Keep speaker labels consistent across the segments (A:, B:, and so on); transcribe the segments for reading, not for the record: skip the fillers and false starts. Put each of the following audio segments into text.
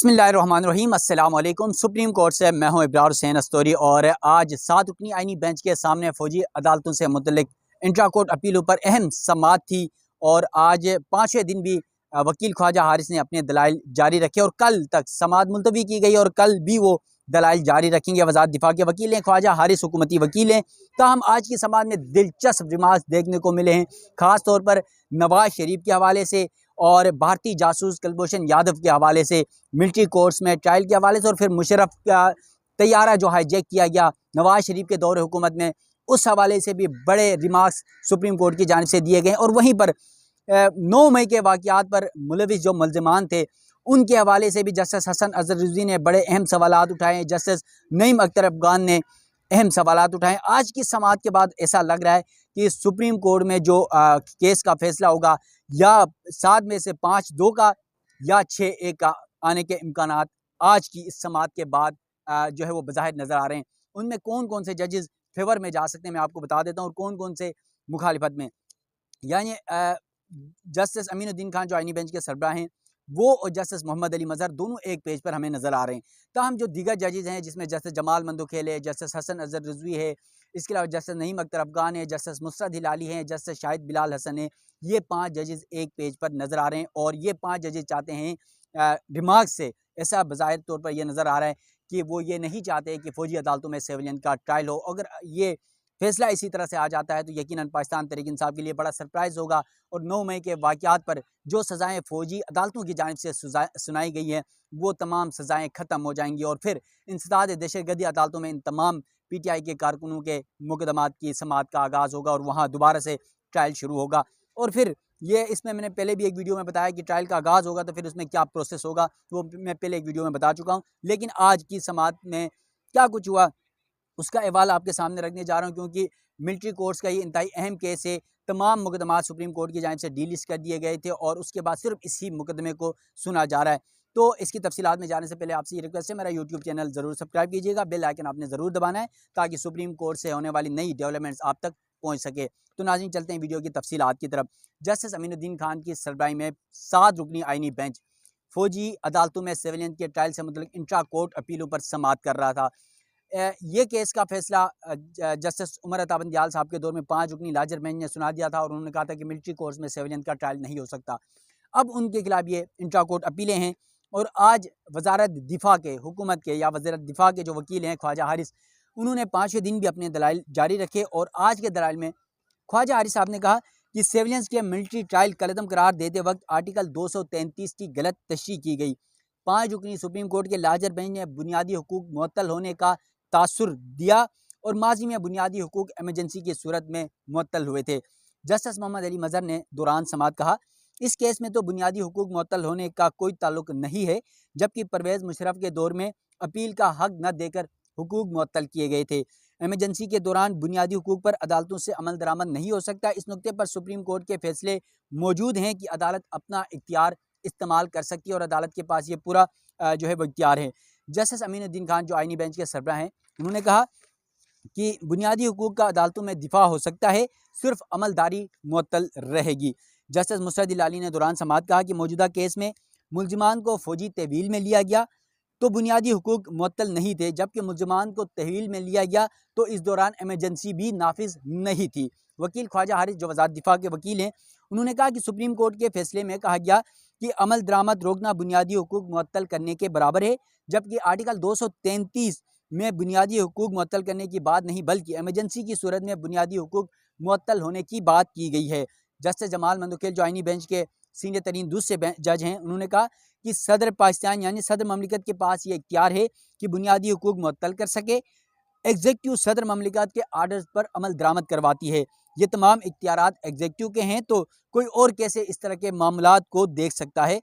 A: बिस्मिल्लाहिर्रहमानिर्रहीम अस्सलाम वालेकुम। सुप्रीम कोर्ट से मैं हूं इब्रार हुसैन अस्तोरी और आज 7 रुकनी आईनी बेंच के सामने फौजी अदालतों से मुतल्लिक इंट्रा कोर्ट अपीलों पर अहम समाअत थी और आज पाँचवें दिन भी वकील ख्वाजा हारिस ने अपने दलाइल जारी रखे और कल तक समाअत मुलतवी की गई और कल भी वो दलाइल जारी रखेंगे। वज़ारत दिफा के वकील हैं, ख्वाजा हारिस हुकूमती वकील हैं। ताहम आज की समाअत में दिलचस्प रिमार्क्स देखने को मिले हैं, ख़ास तौर पर नवाज शरीफ के हवाले से और भारतीय जासूस कुलभूषण यादव के हवाले से, मिलिट्री कोर्ट्स में ट्रायल के हवाले से और फिर मुशर्रफ का तैयारा जो हाईजैक किया गया नवाज शरीफ के दौर हुकूमत में, उस हवाले से भी बड़े रिमार्क्स सुप्रीम कोर्ट की जानिब से दिए गए। और वहीं पर 9 मई के वाक़यात पर मुलविस जो मुल्ज़िमान थे उनके हवाले से भी जस्टिस हसन अज़हर रिज़वी ने बड़े अहम सवालात उठाए, जस्टिस नईम अख्तर अफ़गान ने अहम सवालात उठाए। आज की समाअत के बाद ऐसा लग रहा है कि सुप्रीम कोर्ट में जो केस का फैसला होगा या 7 में से 5-2 का या 6-1 का आने के इम्कानात आज की इस समाअत के बाद जो है वो बज़ाहिर नज़र आ रहे हैं। उनमें कौन कौन से जजेस फेवर में जा सकते हैं मैं आपको बता देता हूँ और कौन कौन से मुखालिफत में। यानी जस्टिस अमीनुद्दीन खान जो आईनी बेंच के सरबराह हैं वो और जस्टिस मोहम्मद अली मज़हर दोनों एक पेज पर हमें नज़र आ रहे हैं। ताहम जो दीगर जजेस हैं जिसमें जस्टिस जमाल मंदोखेल है, जस्टिस हसन अज़हर रिज़वी है, इसके अलावा जस्टिस नईम अख्तर अफ़गान है, जस्टिस मुसरत हिलाली हैं, जस्टिस शाहिद बिलाल हसन है, ये 5 जजेस एक पेज पर नज़र आ रहे हैं। और ये 5 जजेस चाहते हैं रिमार्क से ऐसा बज़ाहिर तौर पर यह नज़र आ रहा है कि वो ये नहीं चाहते कि फ़ौजी अदालतों में सिविलियन का ट्रायल हो। अगर ये फैसला इसी तरह से आ जाता है तो यकीनन पाकिस्तान तहरीक इंसाफ के लिए बड़ा सरप्राइज़ होगा और 9 मई के वाक़यात पर जो सज़ाएँ फ़ौजी अदालतों की जानिब से सुनाई गई हैं वो तमाम सज़ाएँ ख़त्म हो जाएंगी और फिर इंसदाद दहशतगर्दी अदालतों में इन तमाम PTI के कारकुनों के मुकदमात की समाअत का आगाज़ होगा और वहाँ दोबारा से ट्रायल शुरू होगा। और फिर ये इसमें मैंने पहले भी एक वीडियो में बताया कि ट्रायल का आगाज़ होगा तो फिर उसमें क्या प्रोसेस होगा वो मैं पहले एक वीडियो में बता चुका हूँ। लेकिन आज की समाअत में क्या कुछ हुआ उसका अहवाल आपके सामने रखने जा रहा हूँ, क्योंकि मिलिट्री कोर्ट्स का ये इंतहाई अहम केस है। तमाम मुकदमात सुप्रीम कोर्ट की जानिब से डीलिस्ट कर दिए गए थे और उसके बाद सिर्फ इसी मुकदमे को सुना जा रहा है। तो इसकी तफसीलात में जाने से पहले आपसे ये रिक्वेस्ट है, मेरा यूट्यूब चैनल ज़रूर सब्सक्राइब कीजिएगा, बेल आइकन आपने ज़रूर दबाना है ताकि सुप्रीम कोर्ट से होने वाली नई डेवलपमेंट्स आप तक पहुँच सके। तो नाज़रीन चलते हैं वीडियो की तफसीलात की तरफ। जस्टिस अमीनुद्दीन खान की सरबराही में 7 रुकनी आईनी बेंच फ़ौजी अदालतों में सिविलियन के ट्रायल से मतलब इंट्रा कोर्ट अपीलों पर समाअत कर रहा था। ये केस का फैसला जस्टिस उमर अता बंदियाल साहब के दौर में 5 रुकनी लार्जर बेंच ने सुना दिया था और उन्होंने कहा था कि मिलिट्री कोर्ट्स में सिविलियन का ट्रायल नहीं हो सकता। अब उनके खिलाफ ये इंट्रा कोर्ट अपीलें हैं और आज वज़ारत दिफा के हुकूमत के या वज़ीरत दिफा के जो वकील हैं ख्वाजा हारिस, उन्होंने 5वें दिन भी अपने दलाइल जारी रखे और आज के दलाइल में ख्वाजा हारिस साहब ने कहा कि सिविलियंस के मिलिट्री ट्रायल कलअदम करार देते वक्त आर्टिकल 233 की गलत तशरीह की गई। 5 रुकनी सुप्रीम कोर्ट के लार्जर बेंच ने बुनियादी हुकूक मुअत्तल होने का तासुर दिया और माजी में बुनियादी हुकूक एमरजेंसी की सूरत में मुअत्तल हुए थे। जस्टिस मोहम्मद अली मज़हर ने दौरान समाअत कहा, इस केस में तो बुनियादी हुकूक मुअत्तल होने का कोई ताल्लुक नहीं है, जबकि परवेज़ मुशर्रफ के दौर में अपील का हक न देकर हुकूक मुअत्तल किए गए थे। एमरजेंसी के दौरान बुनियादी हुकूक पर अदालतों से अमल दरामद नहीं हो सकता। इस नुक्ते पर सुप्रीम कोर्ट के फैसले मौजूद हैं कि अदालत अपना इख्तियार इस्तेमाल कर सकती है और अदालत के पास ये पूरा जो है वो इख्तियार है। जस्टिस अमीनुद्दीन खान जो आईनी बेंच के सरबराह हैं, उन्होंने कहा कि बुनियादी हुकूक का अदालतों में दिफा हो सकता है, सिर्फ अमलदारी मुअत्तल रहेगी। जस्टिस मुसरत हिलाली ने दौरान समाअत कहा कि मौजूदा केस में मुल्ज़िमान को फ़ौजी तहवील में लिया गया तो बुनियादी हुकूक मुअत्तल नहीं थे, जबकि मुल्ज़िमान को तहवील में लिया गया तो इस दौरान एमरजेंसी भी नाफिज नहीं थी। वकील ख्वाजा हारिस जो वज़ारत दिफा के वकील हैं, उन्होंने कहा कि सुप्रीम कोर्ट के फैसले में कहा गया कि अमल दरामद रोकना बुनियादी हुकूक मुअत्तल करने के बराबर है, जबकि आर्टिकल 233 में बुनियादी हुकूक मुअत्तल करने की बात नहीं बल्कि एमरजेंसी की सूरत में बुनियादी हुकूक मुअत्तल होने की बात की गई है। जस्टिस जमाल मंदोखेल जो आईनी बेंच के सीनियर तरीन दूसरे जज हैं, उन्होंने कहा कि सदर पाकिस्तान यानी सदर ममलिकत के पास ये इख्तियार है कि बुनियादी हुकूक मुअत्तल कर सके। एग्जीक्यूटिव सदर ममलिकत के आर्डर्स पर अमल दरामद करवाती है। ये तमाम इख्तियारात एग्जीक्यूटिव के हैं तो कोई और कैसे इस तरह के मामलात को देख सकता है।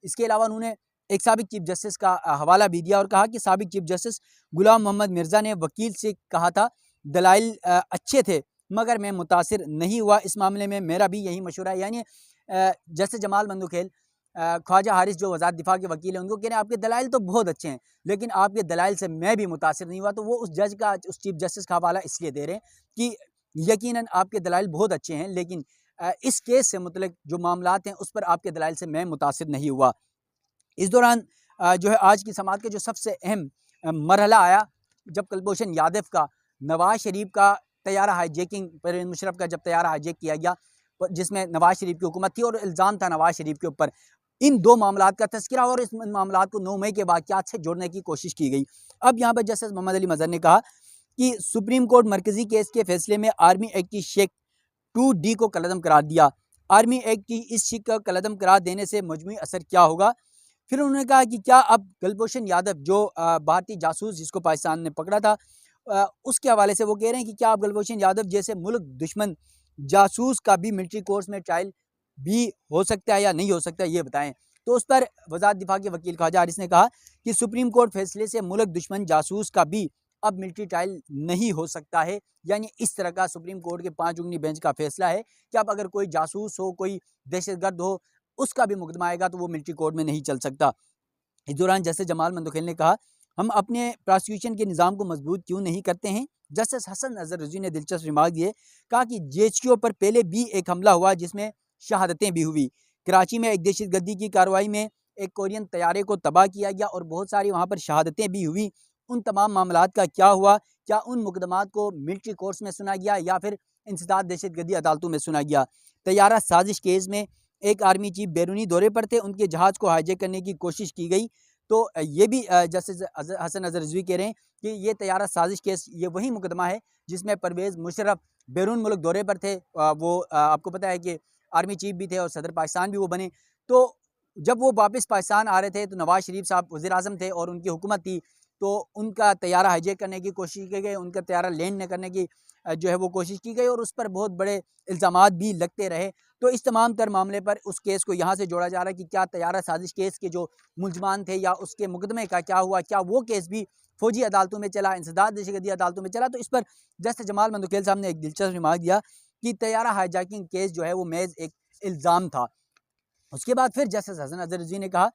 A: इसके अलावा उन्होंने एक साबिक चीफ जस्टिस का हवाला भी दिया और कहा कि साबिक चीफ जस्टिस गुलाम मोहम्मद मिर्ज़ा ने वकील से कहा था दलाइल अच्छे थे मगर मैं मुतासिर नहीं हुआ, इस मामले में मेरा भी यही मशवरा है। यानी जस्टिस जमाल मंदोखेल ख्वाजा हारिस जो वज़ारत दिफा के वकील हैं उनको कह रहे हैं आपके दलाइल तो बहुत अच्छे हैं लेकिन आपके दलाइल से मैं भी मुतासिर नहीं हुआ। तो वो उस जज का उस चीफ जस्टिस का हवाला इसलिए दे रहे हैं कि यकीनन आपके दलाइल बहुत अच्छे हैं लेकिन इस केस से मुतल्लिक जो मामलात हैं उस पर आपके दलाइल से मैं मुतासिर नहीं हुआ। इस दौरान जो है आज की समात का जो सबसे अहम मरहला आया जब कुलभूषण यादव का नवाज शरीफ का तैयारा हाईजैकिंग, परवेज़ मुशर्रफ का जब तैयारा हाईजैक किया गया जिसमें नवाज शरीफ की हुकूमत थी और इल्ज़ाम था नवाज शरीफ के ऊपर। इन दो मामलात का तज़किरा और इस मामलात को 9 मई के वाक़यात से जोड़ने की कोशिश की गई। अब यहाँ पर जस्टिस मोहम्मद अली मज़हर ने कहा कि सुप्रीम कोर्ट मरकज़ी केस के फैसले में आर्मी एक्ट की शेक 2D को कलअदम करार दिया। आर्मी एक्ट की इस शेक का कलअदम करार देने से मजमूई असर क्या होगा? फिर उन्होंने कहा कि क्या अब कुलभूषण यादव जो भारतीय जासूस जिसको पाकिस्तान ने पकड़ा था, उसके हवाले से वो कह रहे हैं कि क्या अब कुलभूषण यादव जैसे मुल्क दुश्मन जासूस का भी मिलिट्री कोर्स में ट्रायल भी हो सकता है या नहीं हो सकता, ये बताएं। तो उस पर वज़ारत दिफा के वकील ख्वाजा हारिस ने कहा कि सुप्रीम कोर्ट फैसले से मुल्क दुश्मन जासूस का भी अब मिलिट्री ट्रायल नहीं हो सकता है। यानी इस तरह का सुप्रीम कोर्ट के 5 रुकनी बेंच का फैसला है कि अब अगर कोई जासूस हो, कोई दहशतगर्द हो, उसका भी मुकदमा आएगा तो वो मिलिट्री कोर्ट में नहीं चल सकता। इस दौरान जस्टिस जमाल मंदोखेल ने कहा, हम अपने प्रोसिक्यूशन के निज़ाम को मजबूत क्यों नहीं करते हैं? जस्टिस हसन अजहर रिजवी ने दिलचस्प रिमार्क दिए, कहा कि जेएचक्यू पर पहले भी एक हमला हुआ जिसमें शहादतें भी हुई। कराची में एक दहशतगर्दी की कार्रवाई में एक कोरियन तैयारे को तबाह किया गया और बहुत सारी वहाँ पर शहादतें भी हुई। उन तमाम मामलात का क्या हुआ? क्या उन मुकदमात को मिलिट्री कोर्ट्स में सुना गया या फिर इंसदाद दहशतगर्दी अदालतों में सुना गया? तैयारा साजिश केस में एक आर्मी चीफ बैरूनी दौरे पर थे, उनके जहाज़ को हाईजैक करने की कोशिश की गई। तो ये भी जस्टिस हसन अजहर रिजवी कह रहे हैं कि ये तैयारा साजिश केस ये वही मुकदमा है जिसमें परवेज़ मुशर्रफ बैरून मुल्क दौरे पर थे। वो आपको पता है कि आर्मी चीफ भी थे और सदर पाकिस्तान भी वो बने। तो जब वो वापस पाकिस्तान आ रहे थे तो नवाज शरीफ साहब वज़ीर-ए-आज़म थे और उनकी हुकूमत थी, तो उनका तैयारा हाईजैक करने की कोशिश की गई, उनका तैयारा लैंड न करने की जो है वो कोशिश की गई और उस पर बहुत बड़े इल्ज़ामात भी लगते रहे। तो इस तमाम तर मामले पर उस केस को यहाँ से जोड़ा जा रहा है कि क्या तैयारा साजिश केस के जो मुलजमान थे या उसके मुकदमे का क्या हुआ? क्या वो केस भी फ़ौजी अदालतों में चला, इंसदाद दहशतगर्दी अदालतों में चला? तो इस पर जस्टिस जमाल मंदोखेल साहब ने एक दिलचस्प रिमार्क दिया कि तैयारा हाईजैकिंग केस जो है वो महज़ एक इल्ज़ाम था। उसके बाद फिर जस्टिस हसन अजहर रिजवी ने कहा,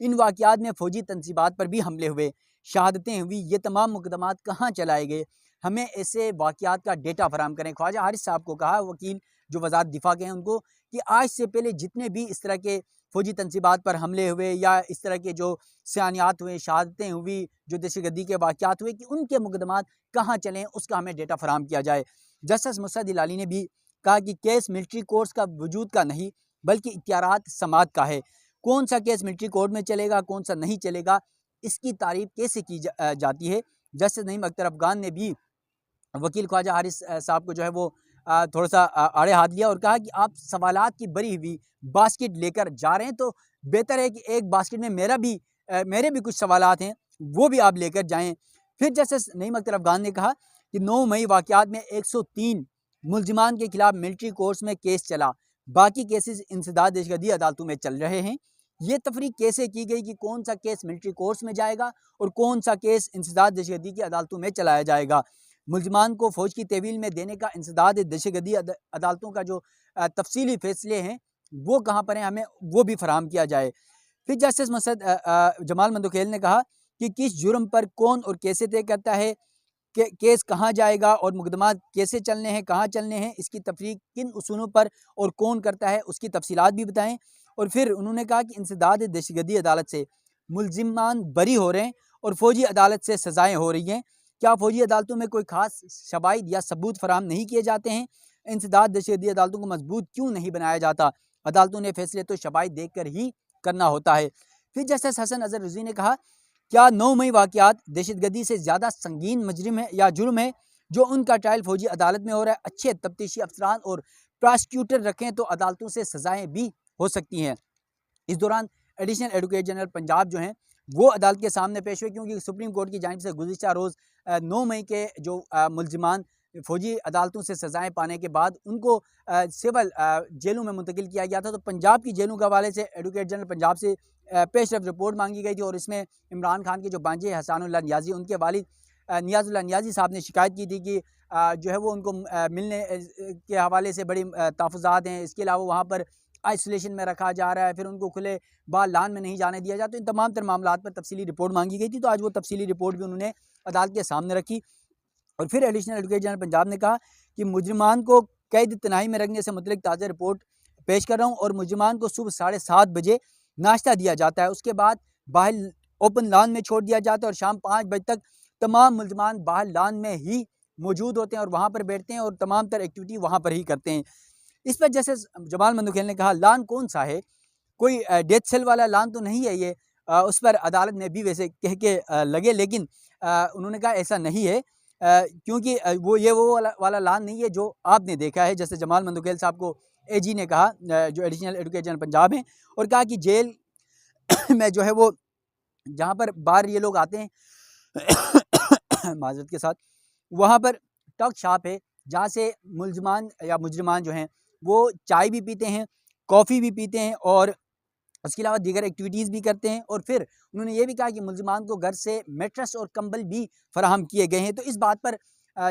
A: इन वाक़यात में फ़ौजी तनसीबात पर भी हमले हुए, शहादतें हुई, ये तमाम मुकदमात कहाँ चलाए गए? हमें ऐसे वाक़यात का डेटा फराहम करें। ख्वाजा हारिस साहब को कहा, वकील जो वज़ारत दिफा के हैं उनको, कि आज से पहले जितने भी इस तरह के फ़ौजी तनसीबात पर हमले हुए या इस तरह के जो सयानियात हुए, शहादतें हुई, जो दहशतगर्दी के वाक़यात हुए, कि उनके मुकदमात कहाँ चले हैं, उसका हमें डेटा फराहम किया जाए। जस्टिस मुर्शद इलाली ने भी कहा कि केस मिलिट्री कोर्ट्स का वजूद का नहीं बल्कि इख्तियारात समात का है। कौन सा केस मिलिट्री कोर्ट में चलेगा, कौन सा नहीं चलेगा, इसकी तारीफ कैसे की जाती है? जस्टिस नईम अख्तर अफ़गान ने भी वकील ख्वाजा हारिस साहब को जो है वो थोड़ा-सा आड़े हाथ लिया और कहा कि आप सवालात की भरी हुई बास्केट लेकर जा रहे हैं, तो बेहतर है कि एक बास्केट में मेरे भी कुछ सवालात हैं, वो भी आप लेकर जाएँ। फिर जस्टिस नईम अख्तर अफ़गान ने कहा कि 9 मई वाक़यात में 103 मुल्ज़िमान के खिलाफ मिलिट्री कोर्ट्स में केस चला, बाकी केसेस इंसदाद दहशतगर्दी अदालतों में चल रहे हैं। ये तफरीक कैसे की गई कि कौन सा केस मिलिट्री कोर्ट्स में जाएगा और कौन सा केस इंसदाद दहशतगर्दी की अदालतों में चलाया जाएगा? मुल्ज़िमान को फ़ौज की तहवील में देने का इंसदाद दहशतगर्दी अदालतों का जो तफसीली फ़ैसले हैं, वो कहाँ पर हैं, हमें वो भी फराहम किया जाए। फिर जस्टिस जमाल मंदोखेल ने कहा कि किस जुर्म पर कौन और कैसे तय करता है कि केस कहाँ जाएगा और मुकदमा कैसे चलने हैं, कहाँ चलने हैं, इसकी तफरीक किन उसूलों पर और कौन करता है, उसकी तफसीलात भी बताएँ। और फिर उन्होंने कहा कि इंसदाद दहशतगर्दी अदालत से मुल्ज़िमान बरी हो रहे हैं और फ़ौजी अदालत से सज़ाएँ हो रही हैं। क्या फ़ौजी अदालतों में कोई ख़ास शवाहिद या सबूत फराहम नहीं किए जाते हैं? इंसदाद दहशतगर्दी अदालतों को मजबूत क्यों नहीं बनाया जाता? अदालतों ने फैसले तो शवाहिद देख कर ही करना होता है। फिर जस्टिस हसन अजहर रिजवी ने कहा, क्या 9 मई वाक़यात दहशतगर्दी से ज़्यादा संगीन मजरिम है या जुर्म है जो उनका ट्रायल फ़ौजी अदालत में हो रहा है? अच्छे तफ्तीशी अफसरान और प्रोसिक्यूटर रखें तो अदालतों से सज़ाएँ भी हो सकती हैं। इस दौरान एडिशनल एडवोकेट जनरल पंजाब जो हैं वो अदालत के सामने पेश हुए, क्योंकि सुप्रीम कोर्ट की जानिब से गुज़िश्ता रोज़ 9 मई के जो मुल्ज़िमान फ़ौजी अदालतों से सज़ाएँ पाने के बाद उनको सिविल जेलों में मुंतकिल किया गया था। तो पंजाब की जेलों के हवाले से एडवोकेट जनरल पंजाब से पेशरफ रिपोर्ट मांगी गई थी और इसमें इमरान खान के जो बांजे हसानुल्लाह नियाज़ी, उनके वालिद नियाज़ुल्लाह नियाज़ी साहब ने शिकायत की थी कि जो है वो उनको मिलने के हवाले से बड़ी तहफ़्फ़ुज़ात हैं। इसके अलावा वहाँ पर आइसोलेशन में रखा जा रहा है, फिर उनको खुले बाहर लान में नहीं जाने दिया जाता। तो इन तमाम तर मामलात पर तफसीली रिपोर्ट मांगी गई थी, तो आज वो तफसीली रिपोर्ट भी उन्होंने अदालत के सामने रखी। और फिर एडिशनल एडवोकेट जनरल पंजाब ने कहा कि मुजरिमान को कैद तनाई में रखने से मुतल्लिक ताज़ा रिपोर्ट पेश कर रहा हूँ और मुजरिमान को सुबह 7:30 बजे नाश्ता दिया जाता है, उसके बाद बाहर ओपन लॉन में छोड़ दिया जाता है और शाम 5 बजे तक तमाम मुल्ज़मान बाहर लॉन में ही मौजूद होते हैं और वहाँ पर बैठते हैं और तमाम तर एक्टिविटी वहाँ पर ही करते हैं। इस पर जैसे जमाल मंदुखेल ने कहा, लान कौन सा है, कोई डेथ सेल वाला लान तो नहीं है ये। उस पर अदालत में भी वैसे कह के लगे, लेकिन उन्होंने कहा ऐसा नहीं है, क्योंकि वो वाला लान नहीं है जो आपने देखा है। जैसे जमाल मंदुखेल साहब को एजी ने कहा, जो एडिशनल एडवोकेट पंजाब हैं, और कहा कि जेल में जो है वो जहाँ पर बाहर ये लोग आते हैं माजरत के साथ, वहाँ पर टक शॉप है जहाँ से मुल्ज़मान या मुजरिमान जो हैं वो चाय भी पीते हैं, कॉफ़ी भी पीते हैं और उसके अलावा दीगर एक्टिविटीज़ भी करते हैं। और फिर उन्होंने ये भी कहा कि मुल्ज़मान को घर से मैट्रेस और कंबल भी फराहम किए गए हैं। तो इस बात पर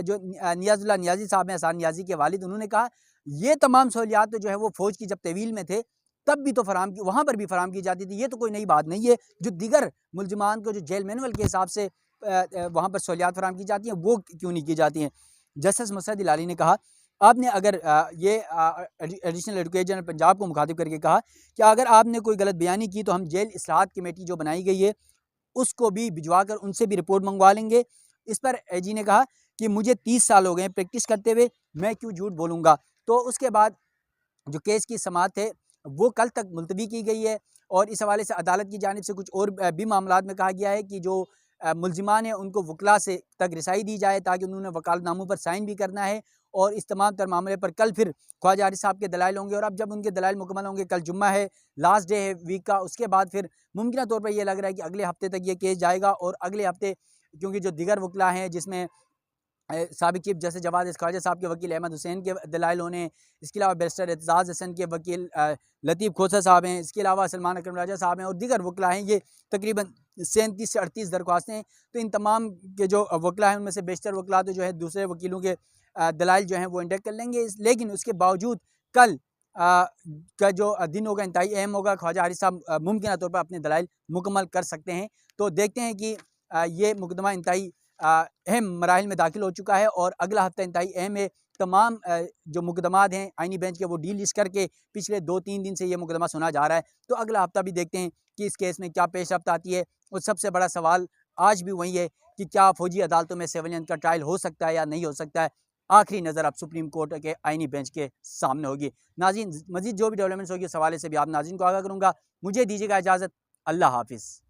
A: जो नियाज़ुल्लाह नियाज़ी साहब हैं, एहसान नियाज़ी के वालिद, उन्होंने कहा ये तमाम सहूलियात तो जो है वो फ़ौज की जब तहवील में थे तब भी तो फराहम की, वहाँ पर भी फराहम की जाती थी, ये तो कोई नई बात नहीं है। जो दीगर मुल्ज़मान को जो जेल मैनुअल के हिसाब से वहाँ पर सहूलियात फराहम की जाती हैं वो क्यों नहीं की जाती हैं। जस्टिस मसअद इलाली ने कहा, आपने अगर ये एडिशनल एडवोकेट जनरल पंजाब को मुखातिब करके कहा कि अगर आपने कोई गलत बयानी की तो हम जेल इस्लाहत कमेटी जो बनाई गई है उसको भी भिजवा कर उनसे भी रिपोर्ट मंगवा लेंगे। इस पर एजी ने कहा कि मुझे 30 साल हो गए प्रैक्टिस करते हुए, मैं क्यों झूठ बोलूँगा। तो उसके बाद जो केस की समाअत है वो कल तक मुलतवी की गई है और इस हवाले से अदालत की जानिब से कुछ और भी मामलात में कहा गया है कि जो मुल्ज़िमान हैं उनको वकला से तक रिसाई दी जाए, ताकि उन्होंने वकालतनामों पर साइन भी करना है। और इस तमाम तर मामले पर कल फिर ख्वाजा आरिफ साहब के दलाइल होंगे, और अब जब उनके दलाइल मुकम्मल होंगे, कल जुम्मा है, लास्ट डे है वीक का, उसके बाद फिर मुमकिन तौर पर यह लग रहा है कि अगले हफ्ते तक ये केस जाएगा। और अगले हफ्ते क्योंकि जो दीगर वकला हैं जिसमें साबिक चीफ जस्टिस जवाद ख्वाजा साहब के वकील अहमद हुसैन के दलाइल होने, इसके अलावा बैरिस्टर एतजाज़ हसन के वकील लतीफ़ खोसा साहब हैं, इसके अलावा सलमान अकरम राजा साहब हैं और दीगर वकला हैं, ये तकरीबन 37 से 38 दरख्वास्तें हैं। तो इन तमाम के जो वकला हैं उनमें से बेशतर वकला तो जो है दूसरे वकीलों के दलाइल जो हैं वो इंटेक्ट कर लेंगे। लेकिन उसके बावजूद कल का जो दिन होगा इंतहाई अहम होगा। ख्वाजा आरिफ साहब मुमकिन तौर पर अपने दलाइल मुकम्मल कर सकते हैं। तो देखते हैं कि ये मुकदमा इंतहाई अहम मराहिल में दाखिल हो चुका है और अगला हफ्ता इंतहाई अहम है। तमाम जो मुकदमात हैं आइनी बेंच के वो डील लिस्ट करके पिछले 2-3 दिन से ये मुकदमा सुना जा रहा है। तो अगला हफ्ता भी देखते हैं कि इस केस में क्या पेश रफ्त आती है। और सबसे बड़ा सवाल आज भी वही है कि क्या फ़ौजी अदालतों में सिविलियन का ट्रायल हो सकता है या नहीं हो सकता है। आखिरी नज़र अब सुप्रीम कोर्ट के आइनी बेंच के सामने होगी। नाज़रीन, मज़ीद जो भी डेवलपमेंट्स होगी इस हवाले से भी आप नाज़रीन को आगाह करूँगा। मुझे दीजिएगा इजाज़त। अल्लाह हाफ़िज़।